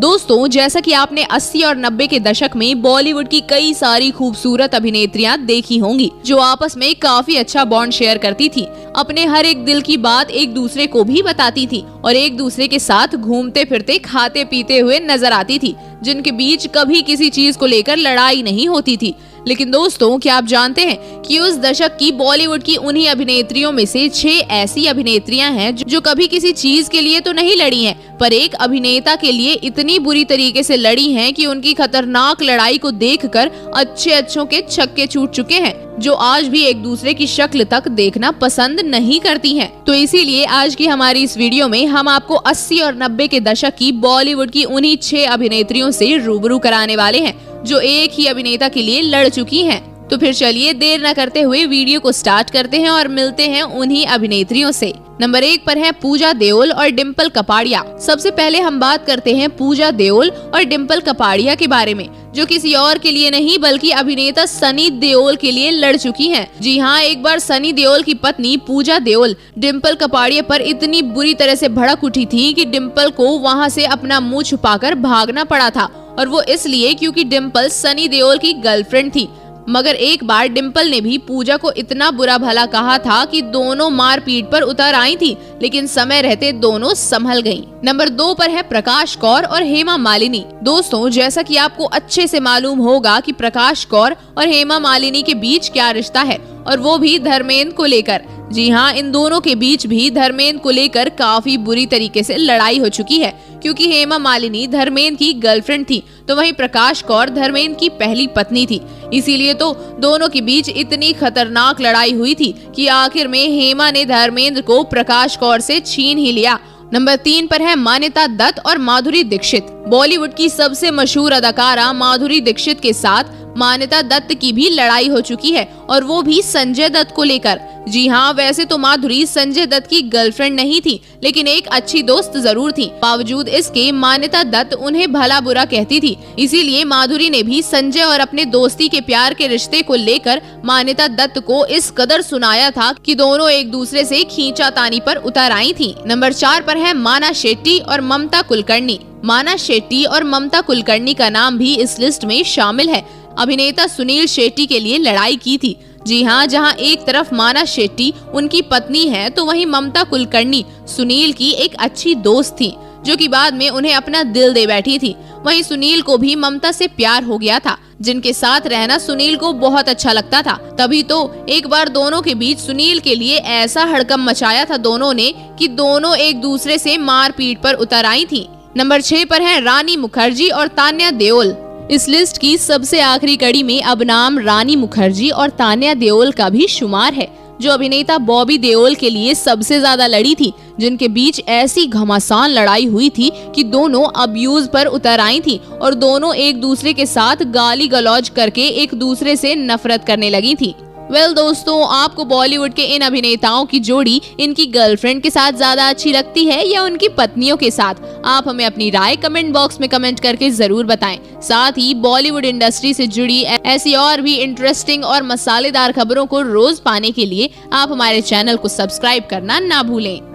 दोस्तों, जैसा कि आपने 80 और 90 के दशक में बॉलीवुड की कई सारी खूबसूरत अभिनेत्रियां देखी होंगी जो आपस में काफी अच्छा बॉन्ड शेयर करती थी, अपने हर एक दिल की बात एक दूसरे को भी बताती थी और एक दूसरे के साथ घूमते फिरते खाते पीते हुए नजर आती थी, जिनके बीच कभी किसी चीज को लेकर लड़ाई नहीं होती थी। लेकिन दोस्तों, क्या आप जानते हैं कि उस दशक की बॉलीवुड की उन्हीं अभिनेत्रियों में से 6 ऐसी अभिनेत्रियां हैं जो कभी किसी चीज के लिए तो नहीं लड़ी हैं, पर एक अभिनेता के लिए इतनी बुरी तरीके से लड़ी हैं कि उनकी खतरनाक लड़ाई को देखकर अच्छों के छक्के छूट चुके हैं, जो आज भी एक दूसरे की शक्ल तक देखना पसंद नहीं करती हैं। तो इसीलिए आज की हमारी इस वीडियो में हम आपको 80 और 90 के दशक की बॉलीवुड की उन्हीं 6 अभिनेत्रियों से रूबरू कराने वाले हैं जो एक ही अभिनेता के लिए लड़ चुकी हैं। तो फिर चलिए देर न करते हुए वीडियो को स्टार्ट करते हैं और मिलते हैं उन्हीं अभिनेत्रियों से। नंबर 1 पर है पूजा देओल और डिम्पल कपाड़िया। सबसे पहले हम बात करते हैं पूजा देओल और डिम्पल कपाड़िया के बारे में, जो किसी और के लिए नहीं बल्कि अभिनेता सनी देओल के लिए लड़ चुकी हैं। जी हाँ, एक बार सनी देओल की पत्नी पूजा देओल डिम्पल कपाड़िया पर इतनी बुरी तरह से भड़क उठी थी कि डिम्पल को वहाँ से अपना मुंह छुपाकर भागना पड़ा था, और वो इसलिए क्योंकि डिम्पल सनी देओल की गर्लफ्रेंड थी। मगर एक बार डिम्पल ने भी पूजा को इतना बुरा भला कहा था कि दोनों मारपीट पर उतर आई थी, लेकिन समय रहते दोनों संभल गईं। नंबर 2 पर है प्रकाश कौर और हेमा मालिनी। दोस्तों, जैसा कि आपको अच्छे से मालूम होगा कि प्रकाश कौर और हेमा मालिनी के बीच क्या रिश्ता है, और वो भी धर्मेंद्र को लेकर। जी हाँ, इन दोनों के बीच भी धर्मेंद्र को लेकर काफी बुरी तरीके से लड़ाई हो चुकी है, क्योंकि हेमा मालिनी धर्मेंद्र की गर्लफ्रेंड थी, तो वहीं प्रकाश कौर धर्मेंद्र की पहली पत्नी थी। इसीलिए तो दोनों के बीच इतनी खतरनाक लड़ाई हुई थी कि आखिर में हेमा ने धर्मेंद्र को प्रकाश कौर से छीन ही लिया। नंबर 3 पर है मान्यता दत्त और माधुरी दीक्षित। बॉलीवुड की सबसे मशहूर अदाकारा माधुरी दीक्षित के साथ मान्यता दत्त की भी लड़ाई हो चुकी है, और वो भी संजय दत्त को लेकर। जी हाँ, वैसे तो माधुरी संजय दत्त की गर्लफ्रेंड नहीं थी, लेकिन एक अच्छी दोस्त जरूर थी। बावजूद इसके मान्यता दत्त उन्हें भला बुरा कहती थी, इसीलिए माधुरी ने भी संजय और अपने दोस्ती के प्यार के रिश्ते को लेकर मान्यता दत्त को इस कदर सुनाया था कि दोनों एक दूसरे से खींचातानी पर उतर आई थी। नंबर 4 पर है माना शेट्टी और ममता कुलकर्णी। माना शेट्टी और ममता कुलकर्णी का नाम भी इस लिस्ट में शामिल है। अभिनेता सुनील शेट्टी के लिए लड़ाई की थी। जी हाँ, जहाँ एक तरफ माना शेट्टी उनकी पत्नी है, तो वहीं ममता कुलकर्णी सुनील की एक अच्छी दोस्त थी, जो कि बाद में उन्हें अपना दिल दे बैठी थी। वहीं सुनील को भी ममता से प्यार हो गया था, जिनके साथ रहना सुनील को बहुत अच्छा लगता था। तभी तो एक बार दोनों के बीच सुनील के लिए ऐसा हड़कंप मचाया था दोनों ने कि दोनों एक दूसरे से मारपीट पर उतर आई थी। नंबर 6 पर है रानी मुखर्जी और तान्या देओल। इस लिस्ट की सबसे आखिरी कड़ी में अब नाम रानी मुखर्जी और तान्या देओल का भी शुमार है, जो अभिनेता बॉबी देओल के लिए सबसे ज्यादा लड़ी थी, जिनके बीच ऐसी घमासान लड़ाई हुई थी कि दोनों अब्यूज पर उतर आई थी और दोनों एक दूसरे के साथ गाली गलौज करके एक दूसरे से नफरत करने लगी थी। दोस्तों, आपको बॉलीवुड के इन अभिनेताओं की जोड़ी इनकी गर्लफ्रेंड के साथ ज्यादा अच्छी लगती है या उनकी पत्नियों के साथ? आप हमें अपनी राय कमेंट बॉक्स में कमेंट करके जरूर बताएं। साथ ही बॉलीवुड इंडस्ट्री से जुड़ी ऐसी और भी इंटरेस्टिंग और मसालेदार खबरों को रोज पाने के लिए आप हमारे चैनल को सब्सक्राइब करना ना भूलें।